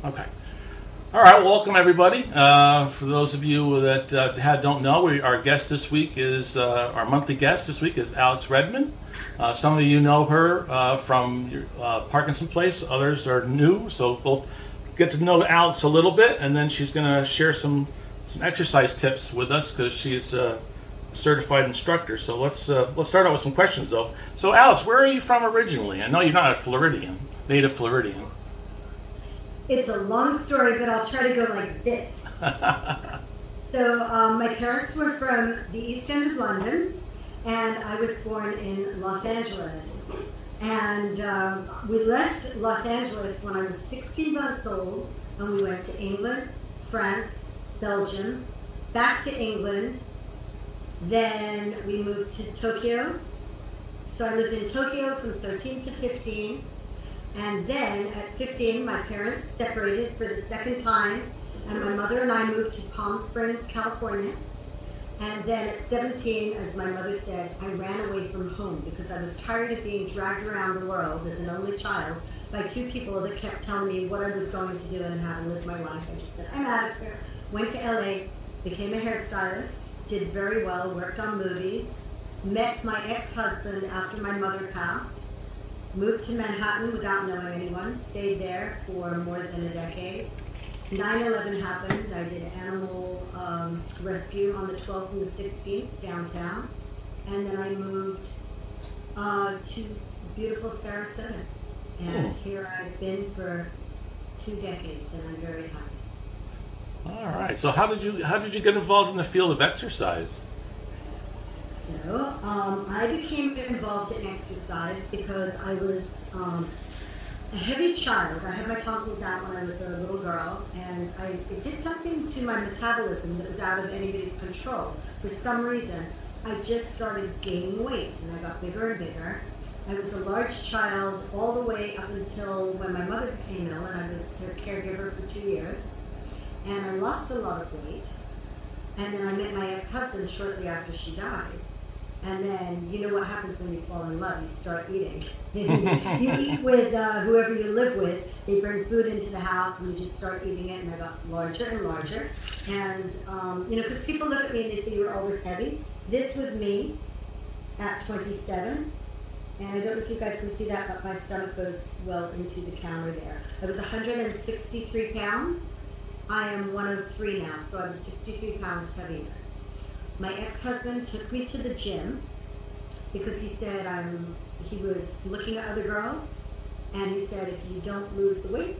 Okay. All right. Welcome everybody. For those of you that don't know, our guest this week is our monthly guest this week is Alix Redmonde. Some of you know her from Parkinson Place. Others are new, so we'll get to know Alix a little bit, and then she's going to share some exercise tips with us because she's a certified instructor. So let's start out with some questions though. So Alix, where are you from originally? I know you're not a Floridian, native Floridian. It's a long story, but I'll try to go like this. So my parents were from the East End of London, and I was born in Los Angeles. And we left Los Angeles when I was 16 months old, and we went to England, France, Belgium, back to England. Then we moved to Tokyo. So I lived in Tokyo from 13 to 15. And then at 15, my parents separated for the second time, and my mother and I moved to Palm Springs, California. And then at 17, as my mother said, I ran away from home because I was tired of being dragged around the world as an only child by two people that kept telling me what I was going to do and how to live my life. I just said, I'm out of here. Went to LA, became a hairstylist, did very well, worked on movies, met my ex-husband after my mother passed, moved to Manhattan without knowing anyone, stayed there for more than a decade. 9/11 happened. I did animal rescue on the 12th and the 16th downtown. And then I moved to beautiful Sarasota. And here I've been for 2 decades, and I'm very happy. All right. So how did you get involved in the field of exercise? So I became involved in exercise because I was a heavy child. I had my tonsils out when I was a little girl, and it did something to my metabolism that was out of anybody's control. For some reason, I just started gaining weight, and I got bigger and bigger. I was a large child all the way up until when my mother became ill, and I was her caregiver for 2 years. And I lost a lot of weight. And then I met my ex-husband shortly after she died. And then, you know what happens when you fall in love, you start eating. You eat with whoever you live with. They bring food into the house, and you just start eating it, and I got larger and larger. And, because people look at me and they say, you're always heavy. This was me at 27. And I don't know if you guys can see that, but my stomach goes well into the counter there. I was 163 pounds. I am 103 now, so I was 63 pounds heavier. My ex-husband took me to the gym because he said he was looking at other girls, and he said, if you don't lose the weight,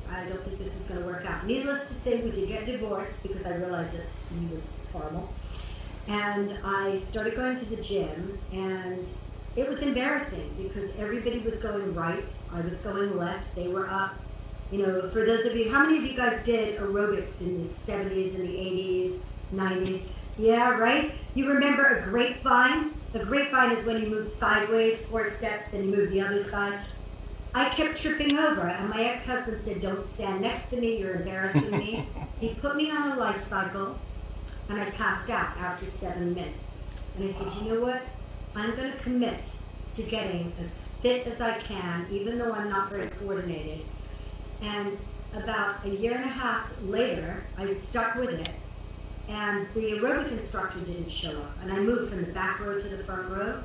I don't think this is going to work out. Needless to say, we did get divorced because I realized that he was horrible. And I started going to the gym, and it was embarrassing because everybody was going right. I was going left. They were up. For those of you, how many of you guys did aerobics in the 70s and the 80s, 90s? Yeah, right? You remember a grapevine? A grapevine is when you move sideways 4 steps and you move the other side. I kept tripping over, and my ex-husband said, don't stand next to me, you're embarrassing me. He put me on a life cycle, and I passed out after 7 minutes. And I said, you know what? I'm going to commit to getting as fit as I can, even though I'm not very coordinated. And about a year and a half later, I stuck with it. And the aerobic instructor didn't show up. And I moved from the back row to the front row.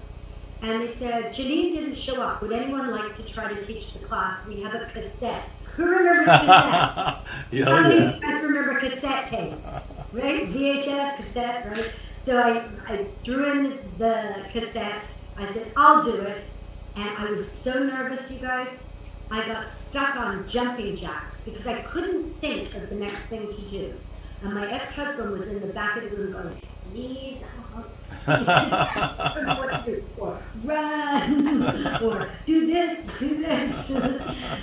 And they said, Janine didn't show up. Would anyone like to try to teach the class? We have a cassette. Who remembers cassette? Yeah, How many of you guys remember cassette tapes? Right? VHS, cassette, right? So I threw in the cassette. I said, I'll do it. And I was so nervous, you guys. I got stuck on jumping jacks because I couldn't think of the next thing to do. And my ex-husband was in the back of the room going, knees up, what to do, or run, or do this.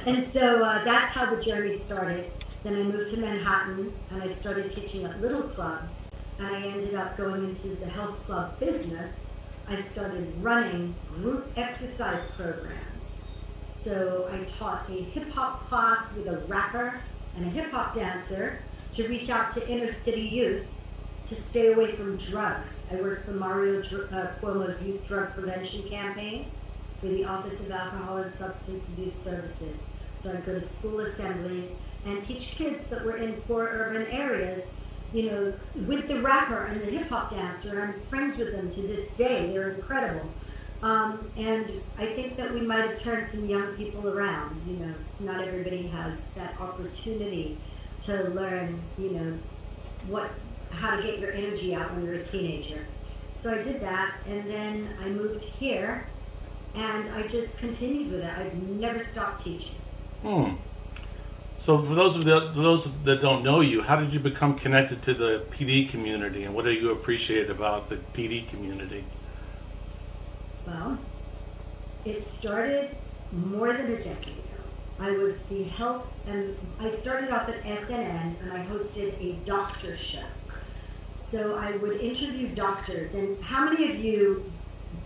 And so that's how the journey started. Then I moved to Manhattan, and I started teaching at little clubs, and I ended up going into the health club business. I started running group exercise programs. So I taught a hip-hop class with a rapper and a hip-hop dancer to reach out to inner city youth to stay away from drugs. I worked for Mario Cuomo's Youth Drug Prevention Campaign for the Office of Alcohol and Substance Abuse Services. So I'd go to school assemblies and teach kids that were in poor urban areas, with the rapper and the hip hop dancer. And I'm friends with them to this day. They're incredible. And I think that we might have turned some young people around. Not everybody has that opportunity to learn, how to get your energy out when you're a teenager. So I did that, and then I moved here, and I just continued with it. I've never stopped teaching. So for those that don't know you, how did you become connected to the PD community, and what do you appreciate about the PD community? Well, it started more than a decade ago. I was the health, and I started off at SNN, and I hosted a doctor show. So I would interview doctors, and how many of you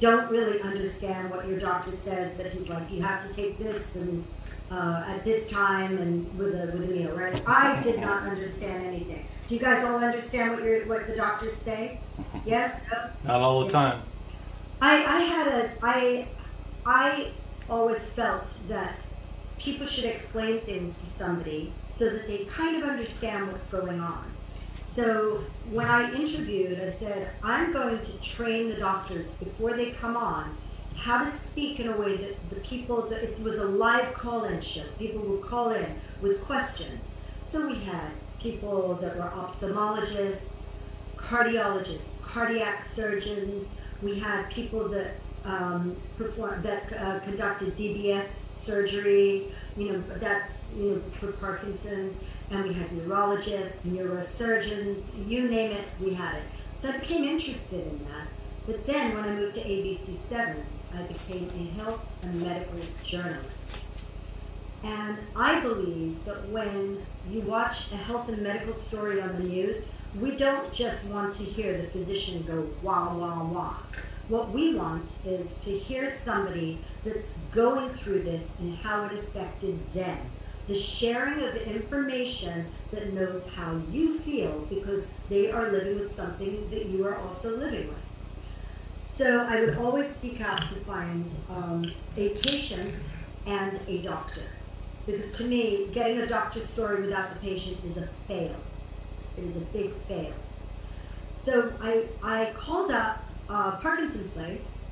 don't really understand what your doctor says, that he's like, you have to take this and at this time and with a meal, right? I did not understand anything. Do you guys all understand what the doctors say? Yes? No? Not all the time. I always felt that people should explain things to somebody so that they kind of understand what's going on. So when I interviewed, I said, I'm going to train the doctors before they come on how to speak in a way that the people, that it was a live call-in show. People would call in with questions. So we had people that were ophthalmologists, cardiologists, cardiac surgeons. We had people that conducted DBS surgery, that's for Parkinson's. And we had neurologists, neurosurgeons, you name it, we had it. So I became interested in that. But then when I moved to ABC7, I became a health and medical journalist. And I believe that when you watch a health and medical story on the news, we don't just want to hear the physician go wah, wah, wah. What we want is to hear somebody that's going through this and how it affected them. The sharing of information that knows how you feel, because they are living with something that you are also living with. So I would always seek out to find a patient and a doctor. Because to me, getting a doctor's story without the patient is a fail. It is a big fail. So I called up Parkinson Place,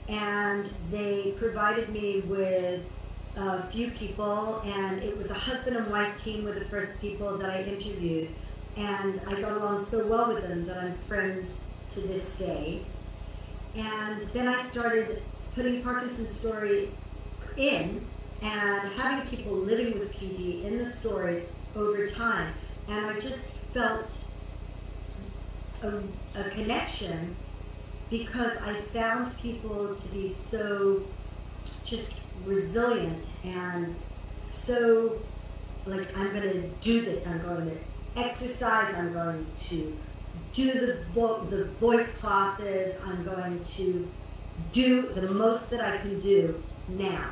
and they provided me with a few people, and it was a husband and wife team were the first people that I interviewed, and I got along so well with them that I'm friends to this day. And then I started putting Parkinson's story in and having people living with PD in the stories over time, and I just felt a connection because I found people to be so just resilient and so like, I'm going to do this, I'm going to exercise, I'm going to do the voice classes, I'm going to do the most that I can do now.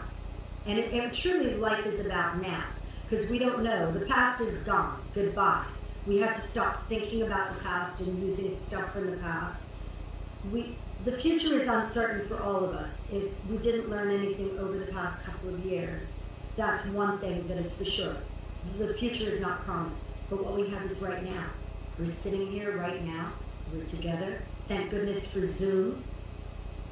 And it truly life is about now, because we don't know. The past is gone, goodbye. We have to stop thinking about the past and using stuff from the past. The future is uncertain for all of us. If we didn't learn anything over the past couple of years, that's one thing that is for sure. The future is not promised, but what we have is right now. We're sitting here right now. We're together. Thank goodness for Zoom.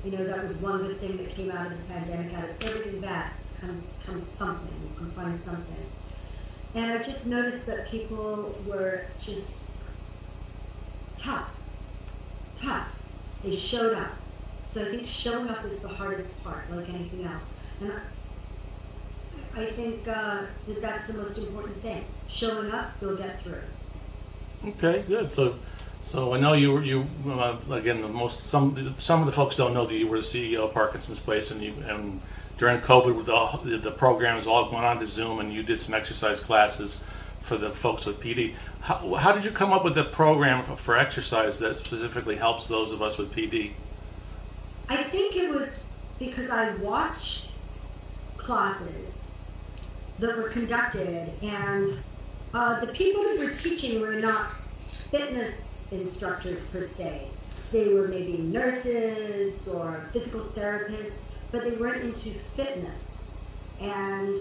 That was one good thing that came out of the pandemic. Out of everything bad comes something. You can find something. And I just noticed that people were just tough. They showed up. So I think showing up is the hardest part, like anything else. And I think that's the most important thing. Showing up, you'll get through. Okay, good. So I know you again, some of the folks don't know that you were the CEO of Parkinson's Place, and during COVID, with the programs all going on to Zoom, and you did some exercise classes for the folks with PD. How did you come up with the program for exercise that specifically helps those of us with PD? I think it was because I watched classes that were conducted, and the people that were teaching were not fitness instructors per se. They were maybe nurses or physical therapists, but they weren't into fitness. And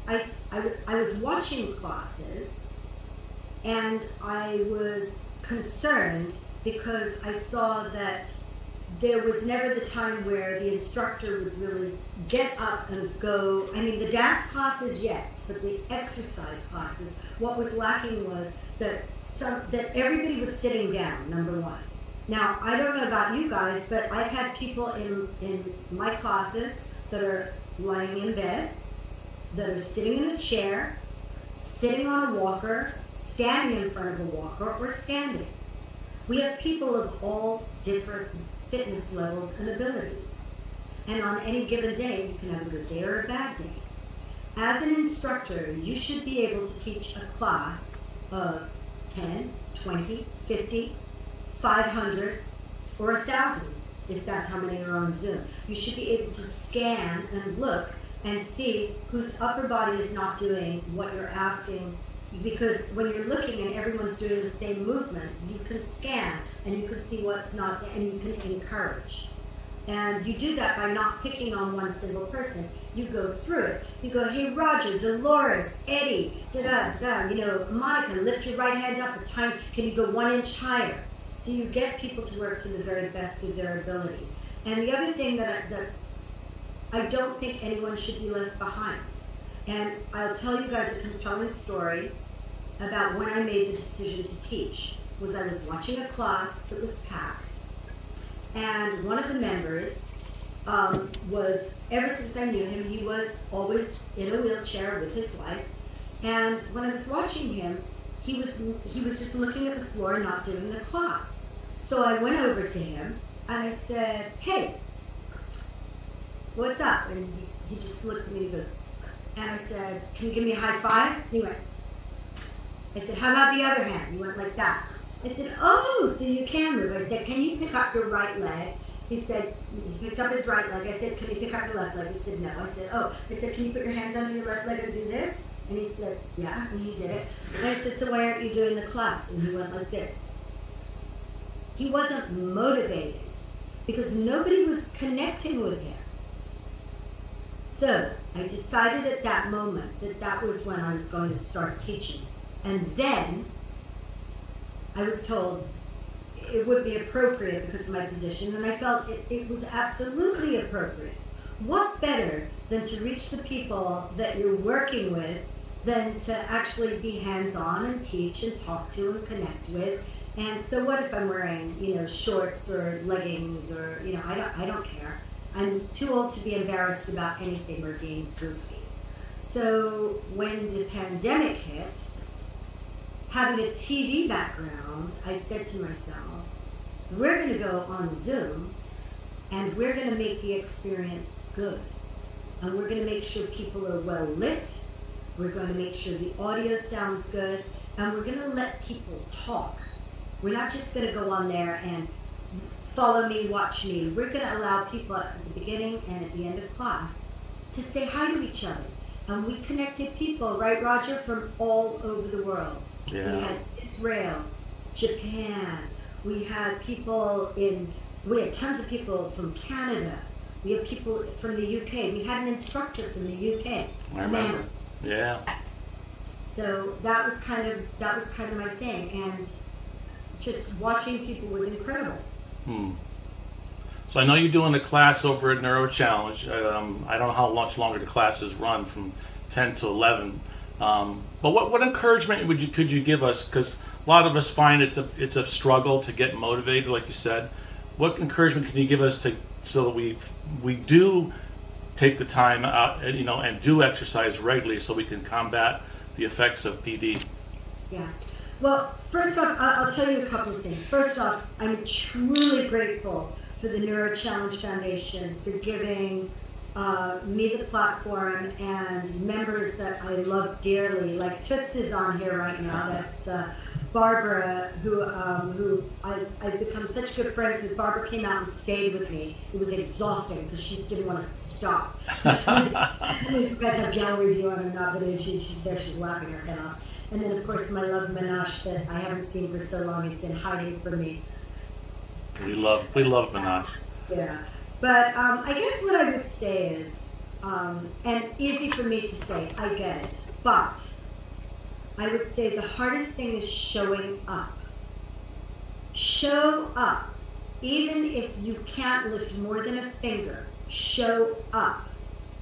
I was watching classes, and I was concerned because I saw that there was never the time where the instructor would really get up and go. I mean, the dance classes, yes, but the exercise classes, what was lacking was that everybody was sitting down, number one. Now, I don't know about you guys, but I've had people in my classes that are lying in bed, that are sitting in a chair, sitting on a walker, standing in front of a walker, or standing. We have people of all different fitness levels and abilities. And on any given day, you can have a good day or a bad day. As an instructor, you should be able to teach a class of 10, 20, 50, 500, or 1,000, if that's how many are on Zoom. You should be able to scan and look and see whose upper body is not doing what you're asking, because when you're looking and everyone's doing the same movement, you can scan and you can see what's not, and you can encourage. And you do that by not picking on one single person. You go through it. You go, hey, Roger, Dolores, Eddie, da-da, you know, Monica, lift your right hand up a tiny, can you go 1 inch higher? So you get people to work to the very best of their ability. And the other thing that I don't think anyone should be left behind. And I'll tell you guys a compelling story about when I made the decision to teach. Was I was watching a class that was packed, and one of the members was, ever since I knew him, he was always in a wheelchair with his wife. And when I was watching him, he was just looking at the floor, not doing the class. So I went over to him and I said, "Hey, what's up?" And he just looked at me and goes, and I said, "Can you give me a high five?" He went. I said, "How about the other hand?" He went like that. I said, "Oh, so you can move." I said, "Can you pick up your right leg?" He said, he picked up his right leg. I said, "Can you pick up your left leg?" He said, "No." I said, "Oh." I said, "Can you put your hands under your left leg and do this?" And he said, "Yeah," and he did it. And I said, "So why aren't you doing the class?" And he went like this. He wasn't motivated because nobody was connecting with him. So I decided at that moment that that was when I was going to start teaching. And then I was told it would be appropriate because of my position, and I felt it was absolutely appropriate. What better than to reach the people that you're working with than to actually be hands-on and teach and talk to and connect with? And so what if I'm wearing, you know, shorts or leggings or, you know, I don't care. I'm too old to be embarrassed about anything or being goofy. So when the pandemic hit, having a TV background, I said to myself, we're going to go on Zoom and we're going to make the experience good. And we're going to make sure people are well lit. We're going to make sure the audio sounds good. And we're going to let people talk. We're not just going to go on there and follow me, watch me. We're going to allow people at the beginning and at the end of class to say hi to each other. And we connected people, right, Roger, from all over the world. Yeah. We had Israel, Japan. We had we had tons of people from Canada. We had people from the UK. We had an instructor from the UK. I remember. Yeah. So that was kind of my thing, and just watching people was incredible. So I know you're doing a class over at Neuro Challenge. I don't know how much longer the classes run, from 10 to 11. But what encouragement could you give us? Because a lot of us find it's a struggle to get motivated, like you said. What encouragement can you give us so that we do take the time out, and do exercise regularly, so we can combat the effects of PD? Yeah. Well, first off, I'll tell you a couple of things. First off, I'm truly grateful for the Neuro Challenge Foundation for giving me the platform and members that I love dearly. Like Toots is on here right now. That's Barbara, who I've become such good friends with. Barbara came out and stayed with me. It was exhausting because she didn't want to stop. I don't know if you guys have gallery view on or not, but she's there, she's laughing her head off. And then, of course, my love Minash, that I haven't seen for so long. He's been hiding from me. We love Minash. Yeah. But I guess what I would say is, And easy for me to say, I get it. But I would say the hardest thing is showing up. Show up. Even if you can't lift more than a finger, show up.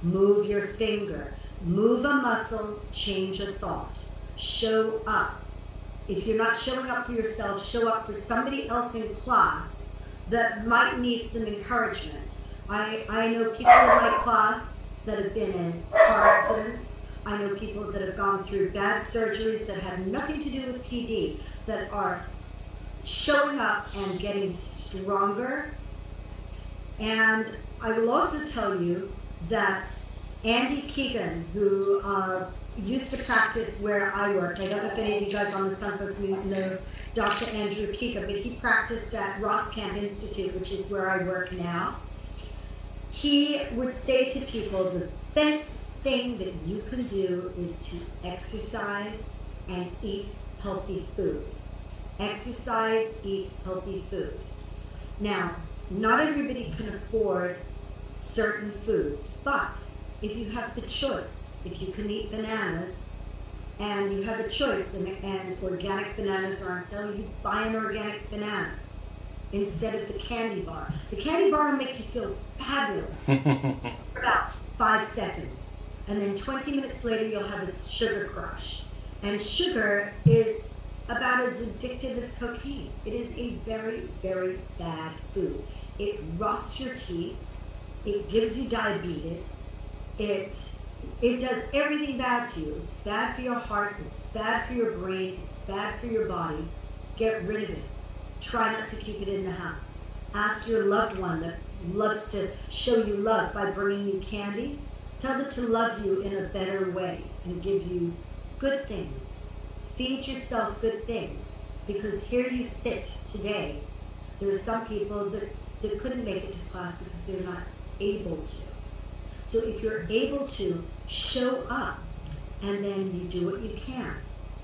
Move your finger. Move a muscle, change a thought. Show up. If you're not showing up for yourself, show up for somebody else in class that might need some encouragement. I know people in my class that have been in car accidents. I know people that have gone through bad surgeries that have nothing to do with PD, that are showing up and getting stronger. And I will also tell you that Andy Keegan, who used to practice where I worked, I don't know if any of you guys on the Suncoast know Dr. Andrew Keegan, but he practiced at Camp Institute, which is where I work now. He would say to people, the best thing that you can do is to exercise and eat healthy food. Exercise, eat healthy food. Now, not everybody can afford certain foods, but if you have the choice, if you can eat bananas and you have a choice and organic bananas are on sale, you buy an organic banana instead of the candy bar. The candy bar will make you feel fabulous for about 5 seconds. And then 20 minutes later, you'll have a sugar crush. And sugar is about as addictive as cocaine. It is a very, very bad food. It rots your teeth. It gives you diabetes. It does everything bad to you. It's bad for your heart. It's bad for your brain. It's bad for your body. Get rid of it. Try not to keep it in the house. Ask your loved one that loves to show you love by bringing you candy. Tell them to love you in a better way and give you good things. Feed yourself good things, because here you sit today. There are some people that couldn't make it to class because they're not able to. So if you're able to, show up, and then you do what you can.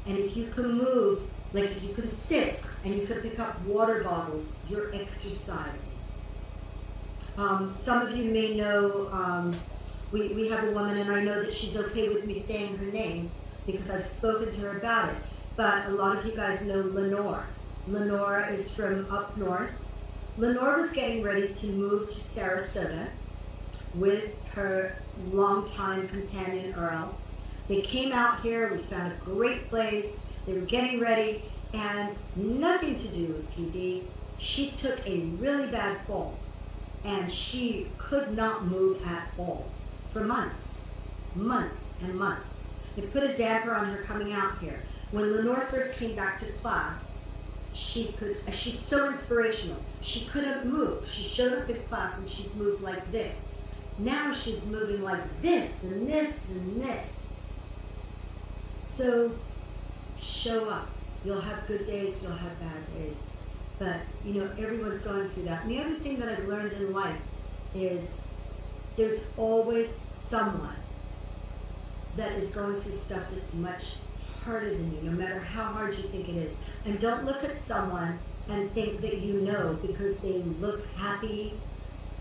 And if you can move, like if you can sit and you can pick up water bottles, you're exercising. Some of you may know, we have a woman, and I know that she's okay with me saying her name because I've spoken to her about it. But a lot of you guys know Lenore. Lenore is from up north. Lenore was getting ready to move to Sarasota with her longtime companion, Earl. They came out here, we found a great place, they were getting ready, and nothing to do with PD. She took a really bad fall, and she could not move at all for months and months. They put a damper on her coming out here. When Lenore first came back to class, she's so inspirational. She couldn't move. She showed up in class and she'd move like this. Now she's moving like this and this and this. So show up. You'll have good days, you'll have bad days. But, everyone's going through that. And the other thing that I've learned in life is there's always someone that is going through stuff that's much harder than you, no matter how hard you think it is. And don't look at someone and think that you know because they look happy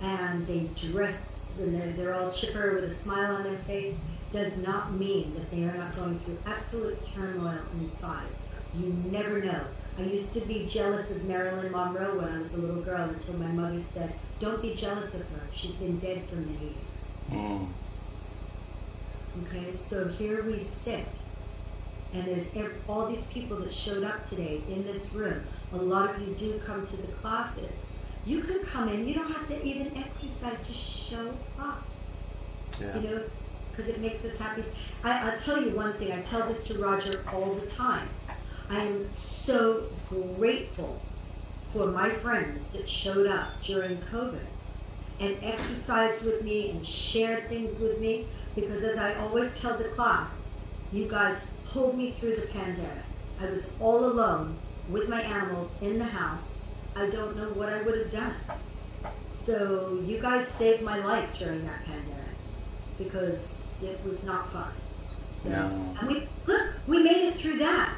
and they dress and they're all chipper with a smile on their face. Does not mean that they are not going through absolute turmoil inside. You never know. I used to be jealous of Marilyn Monroe when I was a little girl until my mother said, "Don't be jealous of her. She's been dead for many years." Mm. Okay, so here we sit. And there's all these people that showed up today in this room. A lot of you do come to the classes. You can come in. You don't have to even exercise. Just show up. Yeah. Because it makes us happy. I'll tell you one thing. I tell this to Roger all the time. I am so grateful for my friends that showed up during COVID and exercised with me and shared things with me, because as I always tell the class, you guys pulled me through the pandemic. I was all alone with my animals in the house. I don't know what I would have done. So you guys saved my life during that pandemic because it was not fun. So, and we made it through that.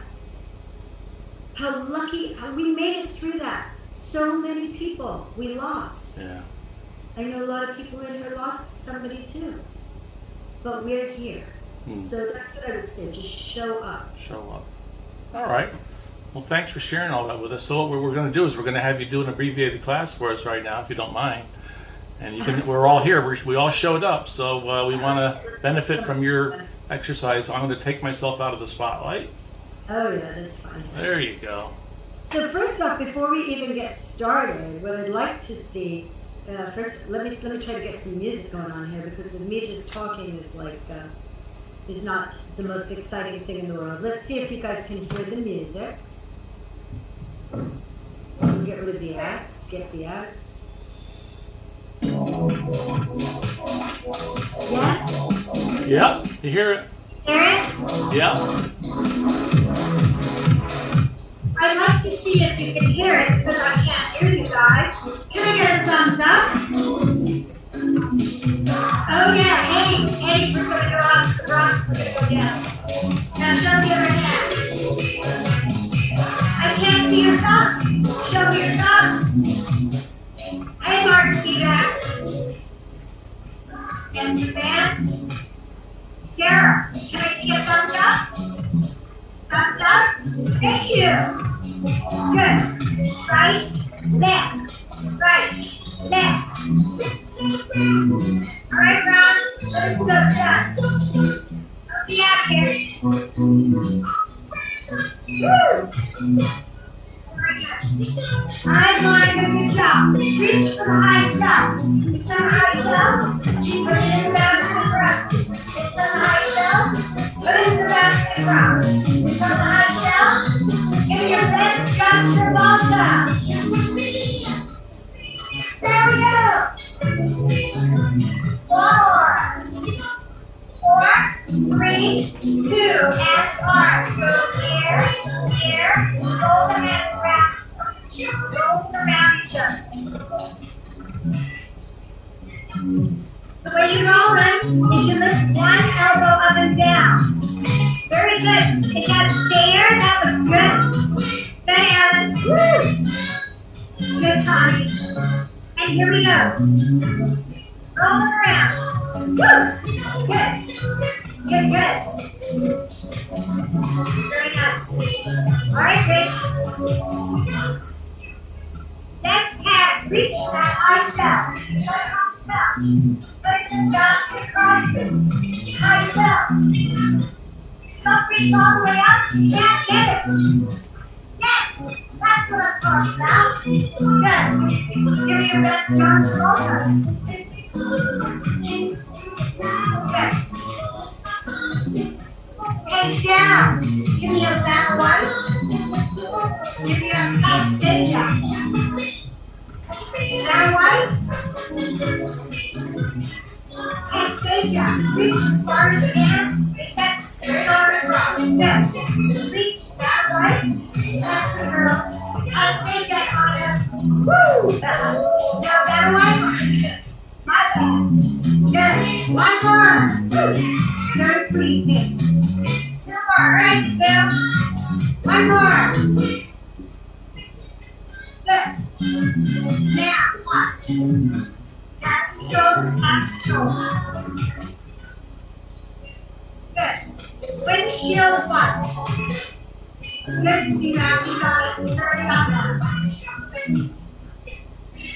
How lucky, we made it through that. So many people we lost. Yeah. I know a lot of people in here lost somebody too. but we're here. Hmm. So that's what I would say. Just show up. Show up. All right. Well, thanks for sharing all that with us. So what we're going to do is we're going to have you do an abbreviated class for us right now, if you don't mind. And you can. We're all here. We all showed up, so we want to benefit from your exercise. I'm going to take myself out of the spotlight. Oh yeah, that's fine. There you go. So first off, before we even get started, what I'd like to see, first let me try to get some music going on here, because with me just talking is like is not the most exciting thing in the world. Let's see if you guys can hear the music. Get rid of the ads. Skip the ads. Yes? Yeah, you hear it? Hear it? Yeah. I'd like to see if you can hear it, because I can't hear you guys. Can I get a thumbs up? Oh yeah, Eddie, we're gonna go out to the Bronx, we're gonna go down. Now show the other hand. I can't see your thumbs. Show me your thumbs. Hey Mark, see that? And Savannah? Dara, can I see a thumbs up? Thumbs up? Thank you. Good. Right, left, left. All right, Ron, let's go fast. I'll be out here. Woo! I'm on a good job. Reach for the high shelf. It's on the high shelf. Put it in the basket for us. It's on the high shelf. Put it in the basket for us. It's on the high shelf. Give me your best John Travolta. There we go. 4, 3, 2, and arms. Go here, roll the hands around. Roll them around each other. The way you roll them is you lift one elbow up and down. Very good. Is that fair? That was good. Good, Ellen. Woo! Good, Connie. And here we go. Roll them around. Woo! Good. Good. Very nice. All right, Rich. Left hand, reach that high shell. Put it in the basket across it. High shell. Don't reach all the way up. You can't get it. Yes, that's what I'm talking about. Good. Give me your best John Travolta. Good. And down. Give me a back lunge. Give me a back sit down. Down white. And sit down. Reach as far as you can. That's straight arm across. Good. Reach that white. That's the girl. Sit down on it. Woo! Now down white. My bad. Good. One more. Very pretty. Two more, right, Phil? One more. Good. Now, watch. Tap the shoulder, tap the shoulder. Good. Windshield one. Good, Steve. You got it. Sorry about that.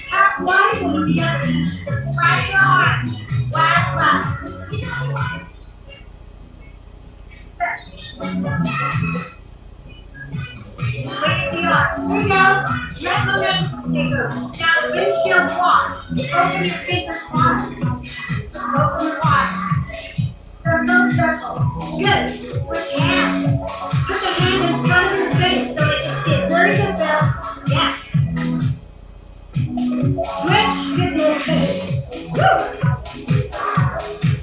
Tap one with the other. Right your arm. Whack left. Wait the arm. Here you go. Let momentum take over. Now the windshield wash. Open your fingers wide. Open the water. Circle, circle. Good. Switch hands. Put the hand in front of your face so they can see it. Very good, Bill. Yes. Switch. Good to your face. Woo.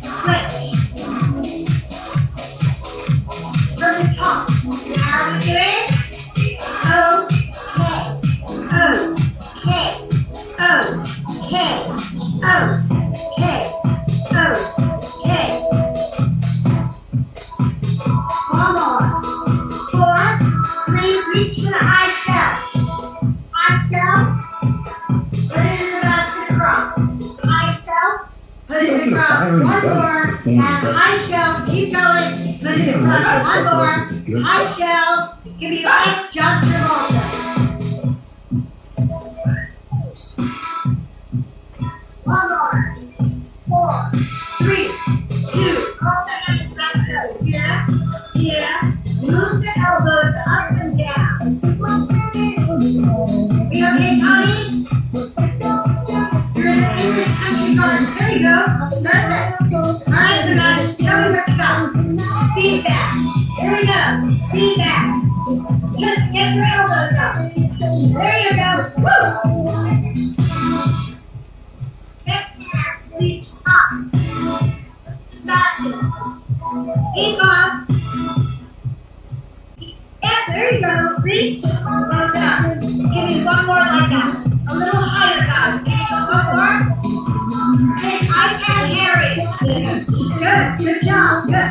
Switch. From the top. How are we doing? Okay. One more. 4, 3, reach for the high shell. High shell. Put it in the basket across. High shell. put it across one more, and high shell, keep going, put it across one more, high shell, give me your best John Travolta. One more, 4, 3, 2, hold the hands back up, yeah, yeah, move the elbows up and down. Are you okay, Connie? You're in the English country garden. There you go. Perfect. All right, Dimash, show me what you got. Speed back. Here we go. Speed back. Just get your elbows up. There you go. Woo! Get there. Reach up. Faster. Keep up. Yeah, there you go. Reach. Well done. Give me one more like that. A little higher, guys. Can you go one more? Hey, I can't hear it. Good. Good job. Good.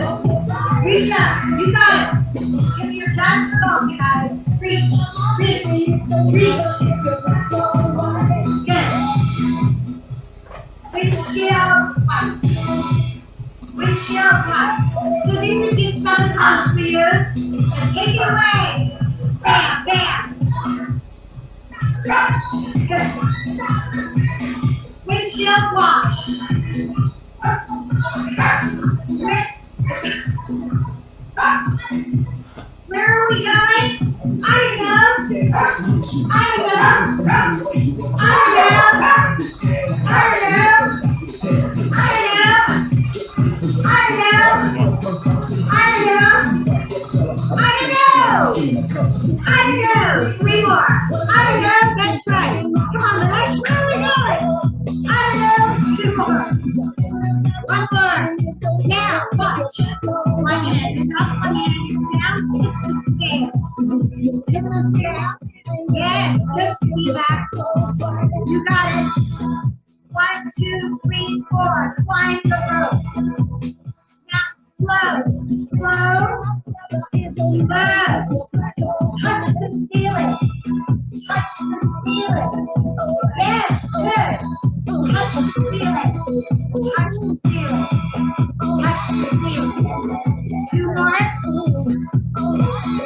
Reach up. You got it. Give me your touch balls, guys. Reach. Reach. Reach. Good. Windshield pipe. Windshield pipe. So these are just some of the ones we use. And take it away. Bam, bam. Good. Windshield wash. Switch. Where are we going? I don't know. I don't know. I don't know. I don't know. I don't know. I don't know. I don't know. I don't know. 3 more. I don't know. That's right. Come on, Lash. Where are we going? I don't know. 2 more. 1 more. Now, watch. One hand is up, one hand is down. Tip the scale. Tip the scale. Yes, good speed back. You got it. 1, 2, 3, 4. Climb the rope. Now, slow. Touch the ceiling. Touch the ceiling. Yes, good. Touch the ceiling. Touch the ceiling. Touch the ceiling. 2 more.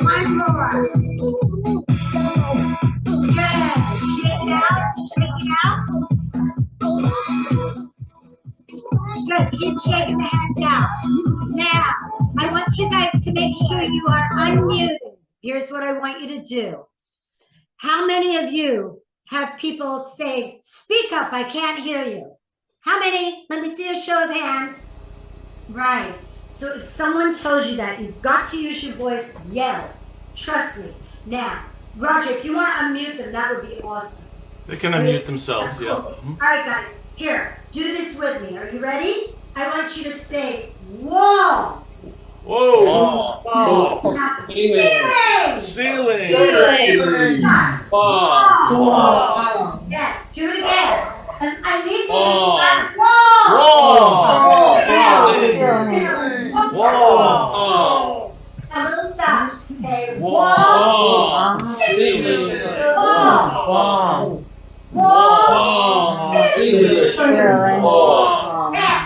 1 more. Good. Shake it out. Shake it out. Good. Keep shaking the hands out. Now, I want you guys to make sure you are unmuted. Here's what I want you to do. How many of you have people say, speak up, I can't hear you? How many? Let me see a show of hands. Right. So if someone tells you that, you've got to use your voice, yell. Trust me. Now, Roger, if you want to unmute them, that would be awesome. They can unmute themselves, yeah. All right, guys. Here, do this with me. Are you ready? I want you to say, whoa. Whoa. Whoa. Now, ceiling. Ceiling. Whoa. Yes, do it again. And I need to whoa. Whoa. A little fast. Say whoa. Ceiling. Whoa. Whoa. Ceiling. Whoa. Yes.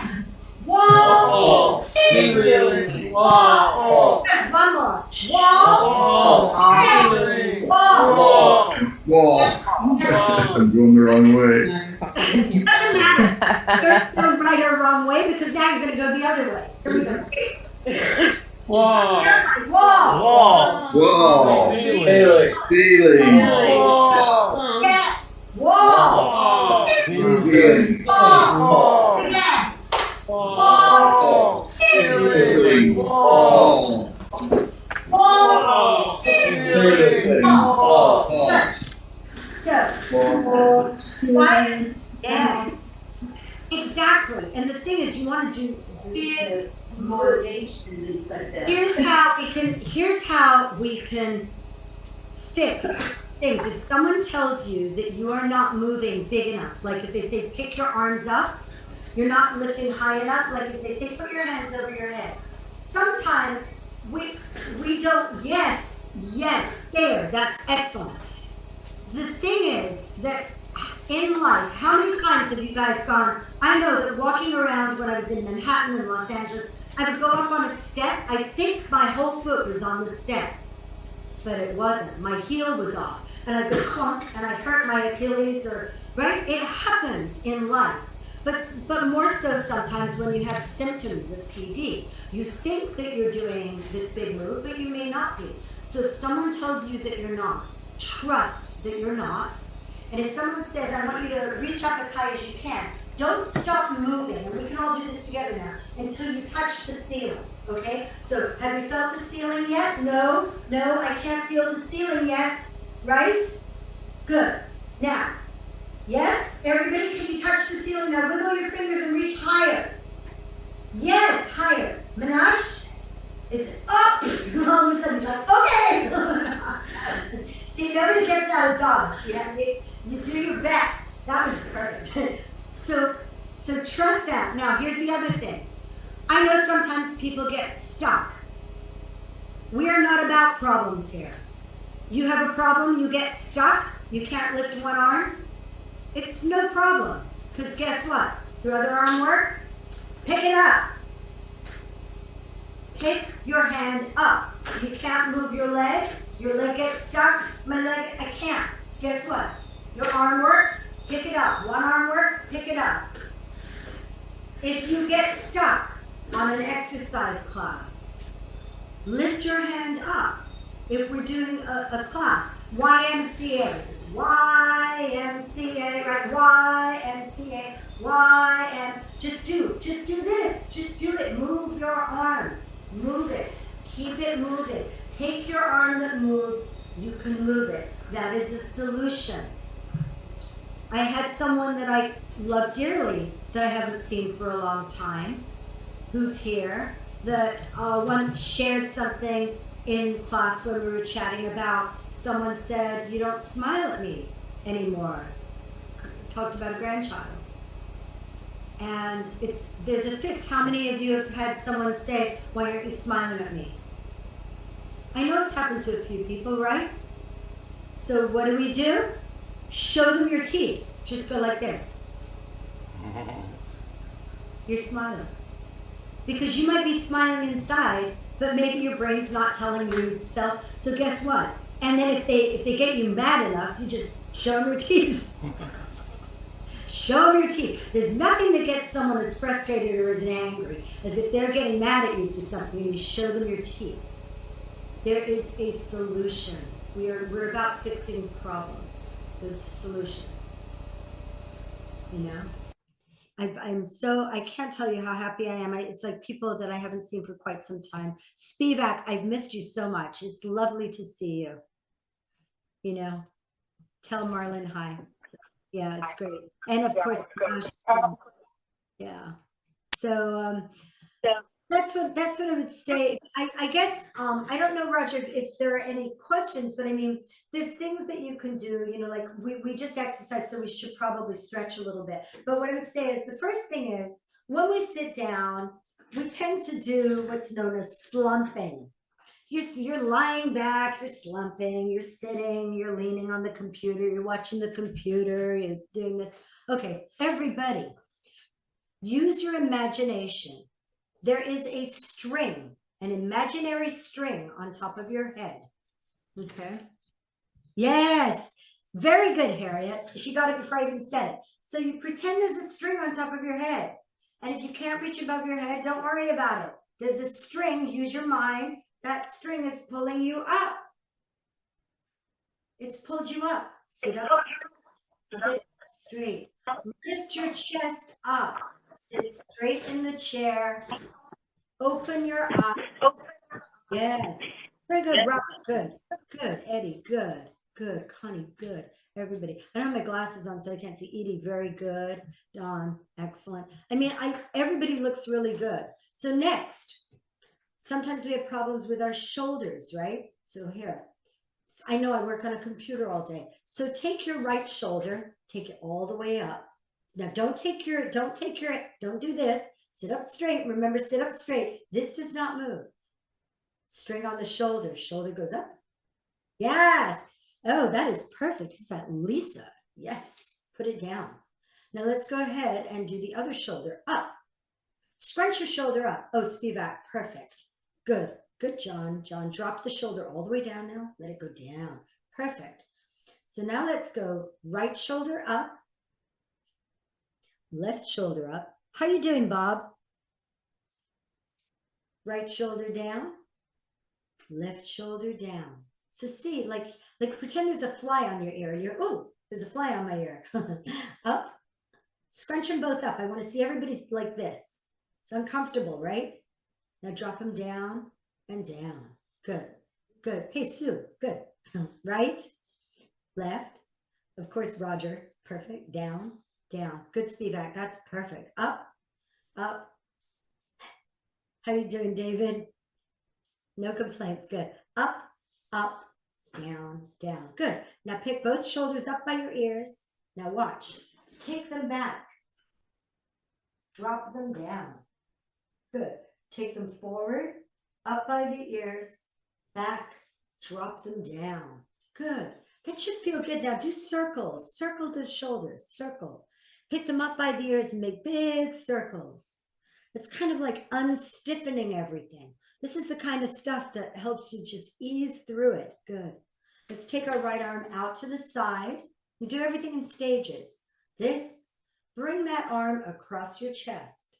Whoa. Ceiling. Whoa. One more. Whoa. Ceiling. Whoa. Whoa. I'm going the wrong way. It doesn't matter. Go right or wrong way because now you're going to go the other way. Here we go. Whoa. Whoa. Whoa. Whoa. Ceiling. Ceiling. Whoa. Yeah. Whoa. Ceiling. Whoa. Again. Whoa. Ceiling. Whoa. Whoa. Ceiling. Whoa. So, why is, yeah. Exactly. And the thing is, you want to do motivation and things like this. Here's how we can fix things. If someone tells you that you are not moving big enough, like if they say pick your arms up, you're not lifting high enough, like if they say put your hands over your head. Sometimes we don't, yes, there, that's excellent. The thing is that in life, how many times have you guys gone? I know that walking around when I was in Manhattan and Los Angeles, I would go up on a step. I think my whole foot was on the step, but it wasn't. My heel was off, and I'd go clunk, and I'd hurt my Achilles, or right. It happens in life, but more so sometimes when you have symptoms of PD. You think that you're doing this big move, but you may not be. So if someone tells you that you're not, trust that you're not. And if someone says, I want you to reach up as high as you can, don't stop moving. And we can all do this together now until you touch the ceiling, okay? So have you felt the ceiling yet? No, I can't feel the ceiling yet, right? Good. Now, yes, everybody, can you touch the ceiling? Now wiggle your fingers and reach higher. Yes, higher. Minash, is it up? All of a sudden, you're like, okay. See, nobody gets out of Dodge. You do your best. That was perfect. So trust that. Now, here's the other thing. I know sometimes people get stuck. We are not about problems here. You have a problem, you get stuck, you can't lift one arm. It's no problem. Because guess what? Your other arm works. Pick it up. Pick your hand up. You can't move your leg gets stuck. My leg, I can't. Guess what? Your arm works, pick it up. One arm works, pick it up. If you get stuck on an exercise class, lift your hand up. If we're doing a class, YMCA, right? Just do this. Just do it. Move your arm. Move it. Keep it moving. Take your arm that moves. You can move it. That is a solution. I had someone that I love dearly that I haven't seen for a long time, who's here, that once shared something in class when we were chatting about, someone said, you don't smile at me anymore. Talked about a grandchild. And there's a fix. How many of you have had someone say, why aren't you smiling at me? I know it's happened to a few people, right? So what do? Show them your teeth. Just go like this. You're smiling. Because you might be smiling inside, but maybe your brain's not telling you so. So guess what? And then if they get you mad enough, you just show them your teeth. Show them your teeth. There's nothing that gets someone as frustrated or as angry as if they're getting mad at you for something and you show them your teeth. There is a solution. We're about fixing problems. There's a solution. You know? I can't tell you how happy I am. It's like people that I haven't seen for quite some time. Spivak, I've missed you so much. It's lovely to see you. You know, tell Marlon hi. Yeah, it's great. And of course, yeah. So that's what I would say. I guess I don't know, Roger, if there are any questions, but I mean, there's things that you can do, you know, like we just exercised, so we should probably stretch a little bit. But what I would say is the first thing is when we sit down, we tend to do what's known as slumping. You're lying back, you're slumping, you're sitting, you're leaning on the computer, you're watching the computer, you're doing this. Okay, everybody, use your imagination. There is a string, an imaginary string on top of your head. Okay. Yes. Very good, Harriet. She got it before I even said it. So you pretend there's a string on top of your head. And if you can't reach above your head, don't worry about it. There's a string. Use your mind. That string is pulling you up. It's pulled you up. Sit up. Sit straight. Lift your chest up. Sit straight in the chair. Open your eyes. Yes. Very good, Robert. Good. Good. Eddie. Good. Good. Connie. Good. Everybody. I don't have my glasses on, so I can't see. Edie. Very good. Dawn. Excellent. I mean, everybody looks really good. So next, sometimes we have problems with our shoulders, right? So here. I know I work on a computer all day. So take your right shoulder, take it all the way up. Now don't do this. Sit up straight. Remember, sit up straight. This does not move. String on the shoulder. Shoulder goes up. Yes. Oh, that is perfect. Is that Lisa? Yes. Put it down. Now let's go ahead and do the other shoulder. Up. Scrunch your shoulder up. Oh, Spivak, perfect. Good. Good, John. John, drop the shoulder all the way down now. Let it go down. Perfect. So now let's go right shoulder up. Left shoulder up. How you doing, Bob? Right shoulder down. Left shoulder down. So see, like pretend there's a fly on your ear. You're, oh, there's a fly on my ear. Up. Scrunch them both up. I want to see everybody's like this. It's uncomfortable, right? Now drop them down and down. Good. Good. Hey, Sue. Good. Right. Left. Of course, Roger. Perfect. Down. Down. Good, Spivak. That's perfect. Up. Up. How you doing, David? No complaints. Good. Up. Up. Down. Down. Good. Now pick both shoulders up by your ears. Now watch. Take them back. Drop them down. Good. Take them forward, up by the ears, back, drop them down. Good. That should feel good. Now do circles. Circle the shoulders. Circle. Pick them up by the ears and make big circles. It's kind of like unstiffening everything. This is the kind of stuff that helps you just ease through it. Good. Let's take our right arm out to the side. You do everything in stages. This, bring that arm across your chest.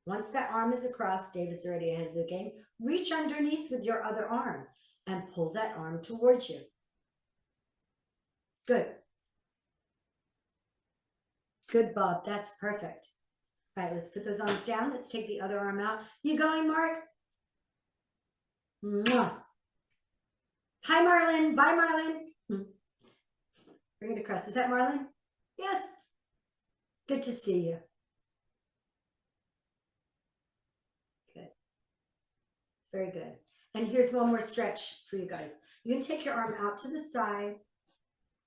Once that arm is across, David's already ahead of the game, reach underneath with your other arm and pull that arm towards you. Good. Good, Bob. That's perfect. All right, let's put those arms down. Let's take the other arm out. You going, Mark? Mwah. Hi, Marlon. Bye, Marlon. Bring it across. Is that Marlon? Yes. Good to see you. Good. Very good. And here's one more stretch for you guys. You can take your arm out to the side,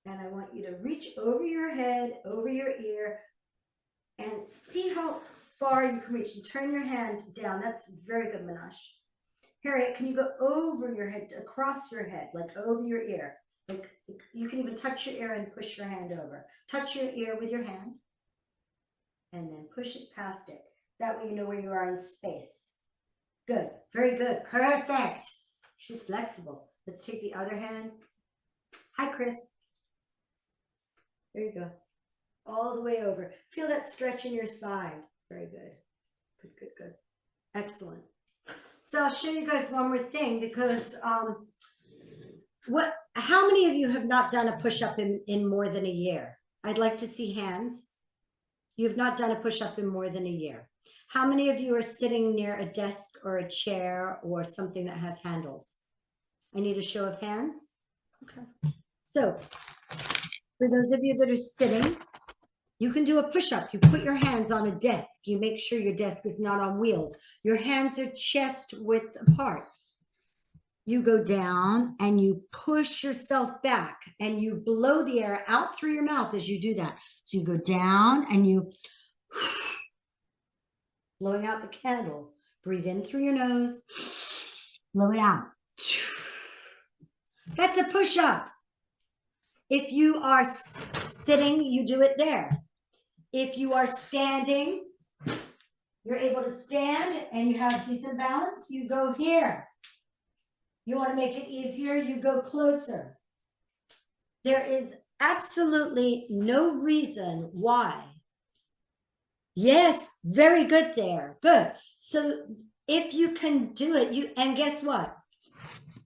and I want you to reach over your head, over your ear, and see how far you can reach. And turn your hand down. That's very good, Minash. Harriet, can you go over your head, across your head, like over your ear? Like you can even touch your ear and push your hand over. Touch your ear with your hand, and then push it past it. That way you know where you are in space. Good. Very good. Perfect. She's flexible. Let's take the other hand. Hi, Chris. There you go. All the way over. Feel that stretch in your side. Very good. Good, good, good. Excellent. So I'll show you guys one more thing because how many of you have not done a push-up in more than a year? I'd like to see hands. You have not done a push-up in more than a year. How many of you are sitting near a desk or a chair or something that has handles? I need a show of hands. Okay. So for those of you that are sitting, you can do a push-up. You put your hands on a desk. You make sure your desk is not on wheels. Your hands are chest width apart. You go down and you push yourself back and you blow the air out through your mouth as you do that. So you go down and you blowing out the candle. Breathe in through your nose, blow it out. That's a push-up. If you are sitting, you do it there. If you are standing, you're able to stand and you have decent balance, you go here. You want to make it easier, you go closer. There is absolutely no reason why. Yes, very good there. Good. So if you can do it, and guess what?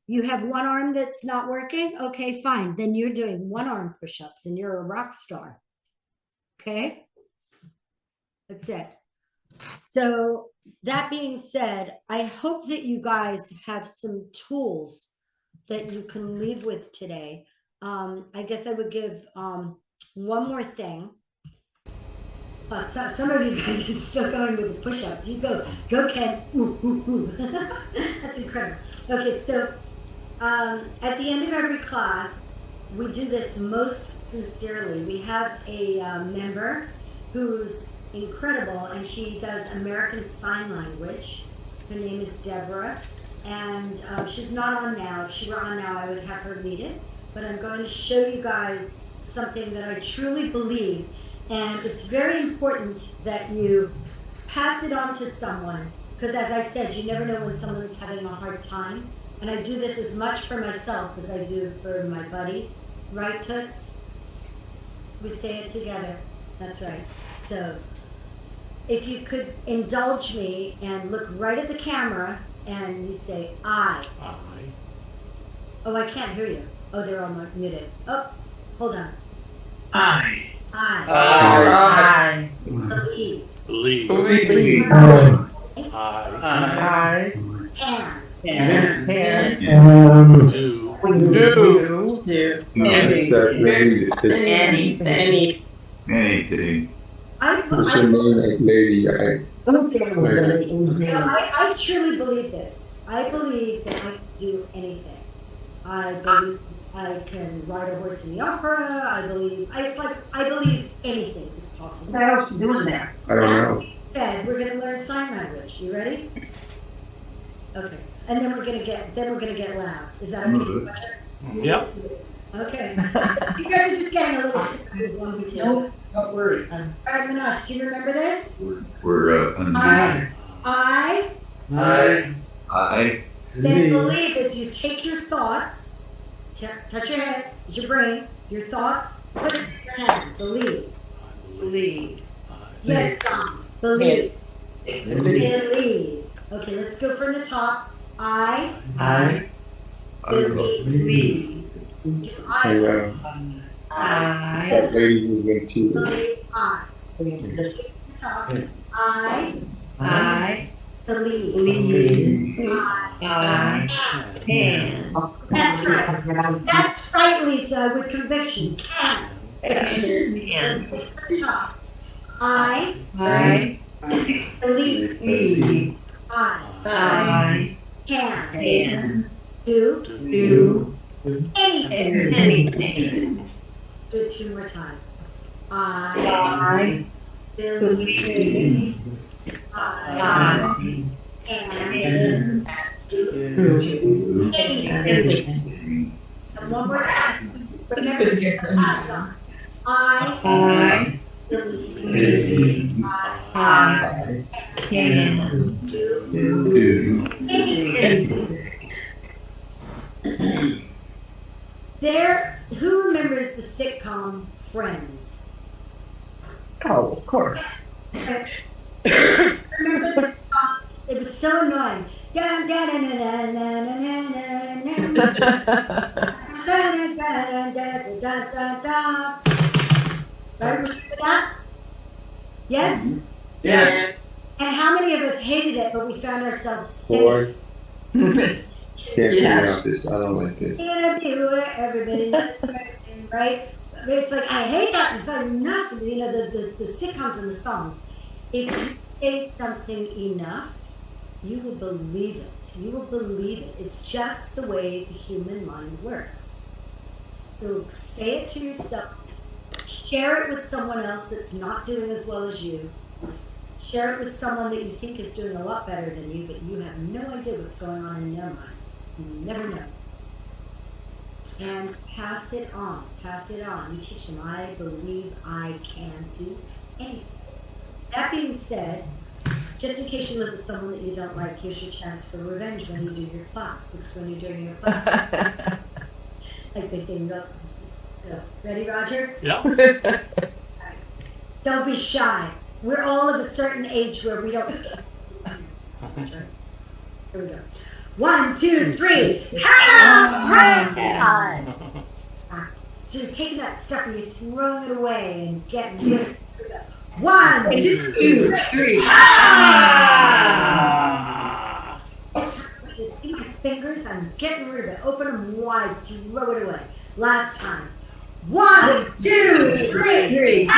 You have one arm that's not working? Okay, fine. Then you're doing one arm push-ups and you're a rock star. Okay? That's it. So that being said, I hope that you guys have some tools that you can leave with today. I guess I would give one more thing. Some of you guys are still going with the push-ups. You go Ken. Ooh, ooh, ooh. That's incredible. Okay, so at the end of every class, we do this most sincerely. We have a member who's incredible, and she does American Sign Language. Her name is Deborah, and she's not on now. If she were on now, I would have her lead it. But I'm going to show you guys something that I truly believe, and it's very important that you pass it on to someone, because as I said, you never know when someone's having a hard time, and I do this as much for myself as I do for my buddies. Right, Toots? We say it together. That's right. So, if you could indulge me and look right at the camera and you say, I. I. Oh, I can't hear you. Oh, they're all muted. Oh, hold on. I. I. Believe. Believe. I. I. Can. Do. Anything. Anything. I truly believe this. I believe that I can do anything. I believe I can ride a horse in the opera. I believe anything is possible. What else you doing there? I don't know. Said we're gonna learn sign language. You ready? Okay. And then we're gonna get loud. Is that okay, Roger? Yep. Okay. You guys are just getting a little sick with one week. Nope, don't worry. All right, Manash, do you remember this? We're I I. then believe if you take your thoughts, touch your head, use your brain, your thoughts, put it in your hand. Believe. Yes, Tom. Believe. Believe. Okay, let's go from the top. I believe. Do I That lady who went to. believe I? Let's go from the top. I believe. I Can. That's right. That's right, Lisa, with conviction. Can. Let's go from the top. I believe. I can. Do anything. Do it 2 more times. I believe. I can. Do anything. And one more time. Remember to get the last one. I believe. I can. Do anything. Who remembers the sitcom Friends? Oh, of course. Remember that song? It was so annoying. Dun, dun, dun, dun, dun, dun, dun, dun, dun, dun, dun, dun, dun, dun, dun. Right, remember that? Yes? Yes. And how many of us hated it, but we found ourselves singing? Can't figure out this. I don't like this. Everybody knows everything, right? It's like, I hate that. It's like enough. You know, the sitcoms and the songs. If you say something enough, you will believe it. You will believe it. It's just the way the human mind works. So say it to yourself. Share it with someone else that's not doing as well as you. Share it with someone that you think is doing a lot better than you, but you have no idea what's going on in their mind. You never know. And pass it on. Pass it on. You teach them, I believe I can do anything. That being said, just in case you live with someone that you don't like, here's your chance for revenge when you do your class. Because when you're doing your class, like they say in girls. So, ready, Roger? Yeah. Right. Don't be shy. We're all of a certain age where we don't. Here we go. 1, 2, 3. So you're taking that stuff and you're throwing it away and getting rid of it. 1, 2, 3. You see my fingers? I'm getting rid of it. Open them wide. Throw it away. Last time. 1, 2, 3.